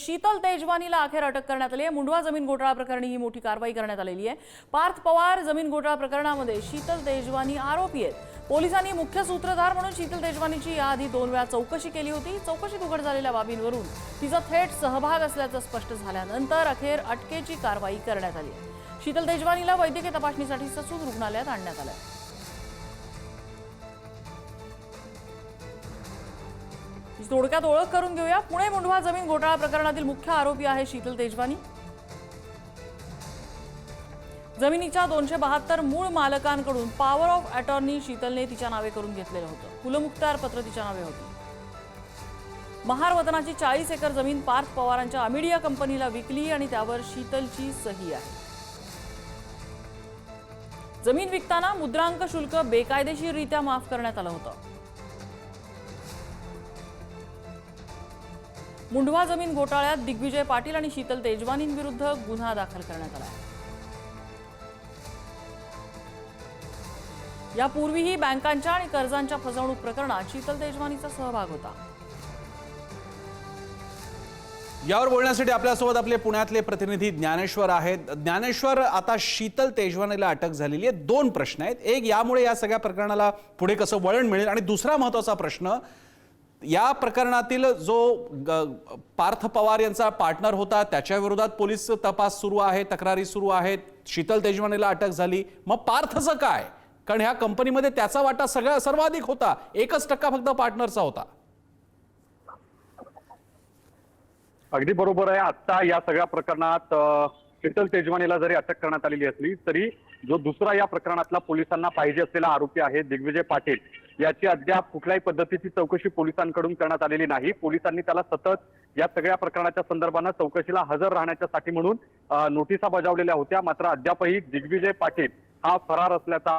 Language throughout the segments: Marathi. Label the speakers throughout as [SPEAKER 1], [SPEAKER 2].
[SPEAKER 1] शीतल तेजवानीला अखेर अटक करण्यात आली आहे। मुंढवा जमीन घोटाळा प्रकरणी ही मोठी कारवाई करण्यात आलेली आहे। पार्थ पवार जमीन घोटाळा प्रकरणामध्ये शीतल तेजवानी आरोपी आहेत। पोलिसांनी मुख्य सूत्रधार म्हणून शीतल तेजवानीची याआधी 2 वेळा चौकशी केली होती। चौकशीत उघड झालेल्या बाबींवरून तिचा थेट सहभाग असल्याचं स्पष्ट झाल्यानंतर अखेर अटकेची कारवाई करण्यात आली आहे। शीतल तेजवानीला वैद्यकीय तपासणीसाठी ससून रुग्णालयात आणण्यात आलं आहे। थोडक्यात ओळख करून घेऊया। पुणे मुंढवा जमीन घोटाळा प्रकरणातील मुख्य आरोपी आहे शीतल तेजवानी। जमिनीच्या 272 मूळ मालकांकडून पॉवर ऑफ अटॉर्नी शीतलने तिच्या नावे करून घेतलेलं होतं। कुलमुखत्यार पत्र तिच्या नावे होती। महार वतनाची 40 एकर जमीन पार्थ पवारांच्या अमिडिया कंपनीला विकली आणि त्यावर शीतलची सही आहे। जमीन विकताना मुद्रांक शुल्क बेकायदेशीररित्या माफ करण्यात आलं होतं। मुंढवा जमीन घोटाळ्यात दिग्विजय पाटील आणि शीतल तेजवानींविरुद्ध गुन्हा दाखल करण्यात आला आहे। यापूर्वीही बँकांच्या आणि कर्जांच्या फसवणूक प्रकरणात शीतल तेजवानीचा सहभाग होता।
[SPEAKER 2] यावर बोलण्यासाठी आपल्यासोबत आपले पुण्यातले प्रतिनिधी ज्ञानेश्वर आहेत। ज्ञानेश्वर, आता शीतल तेजवानीला अटक झालेली आहे। 2 प्रश्न आहेत। एक, यामुळे या सगळ्या प्रकरणाला पुढे कसं वळण मिळेल, आणि दुसरा महत्त्वाचा प्रश्न, या प्रकरणातील जो पार्थ पवार यांचा पार्टनर होता त्याच्या विरोधात पोलीस तपास सुरू आहे, तक्रारी सुरू आहेत। शीतल तेजवानीला अटक झाली, मग पार्थचं काय? कारण ह्या कंपनीमध्ये त्याचा वाटा सर्वाधिक होता, 1% फक्त पार्टनरचा होता।
[SPEAKER 3] अगदी बरोबर आहे। आता या सगळ्या प्रकरणात शीतल तेजवानीला जरी अटक करण्यात आलेली असली तरी जो दुसरा या प्रकरणातला पोलिसांना पाहिजे असलेला आरोपी आहे दिग्विजय पाटील, याची अद्याप कुठल्याही पद्धतीची चौकशी पोलिसांकडून करण्यात आलेली नाही। पोलिसांनी त्याला सतत या सगळ्या प्रकरणाच्या संदर्भानं चौकशीला हजर राहण्याच्यासाठी म्हणून नोटिसा बजावलेल्या होत्या। मात्र अद्यापही दिग्विजय पाटील हा फरार असल्याचा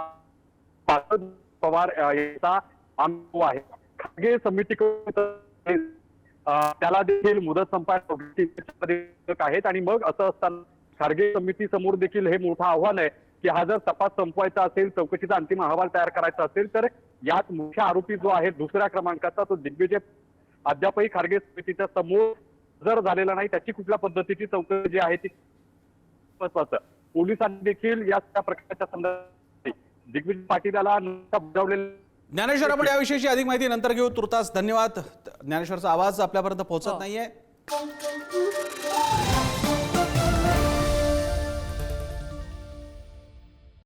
[SPEAKER 3] पार्थ पवार यांचा अनुभव आहे। खासगी समितीकडून त्याला देखील मुदत संपायला आहेत, आणि मग असं असताना खासगी समिती समोर देखील हे मोठं आव्हान आहे की हा जर तपास संपवायचा असेल, चौकशीचा अंतिम अहवाल तयार करायचा असेल, तर यात मुख्य आरोपी जो आहे 2ऱ्या क्रमांकाचा तो दिग्विजय अद्यापही खासगी समितीच्या समोर हजर झालेला नाही। त्याची कुठल्या पद्धतीची चौकशी जी आहे ती महत्वाचं। पोलिसांनी देखील या प्रकारच्या संदर्भात दिग्विजय पाटील याला बजावलेले।
[SPEAKER 2] ज्ञानेश्वर, आपण याविषयीची अधिक माहिती नंतर घेऊ। तुर्तास धन्यवाद। ज्ञानेश्वरचा आवाज आपल्यापर्यंत पोहोचत नाहीये।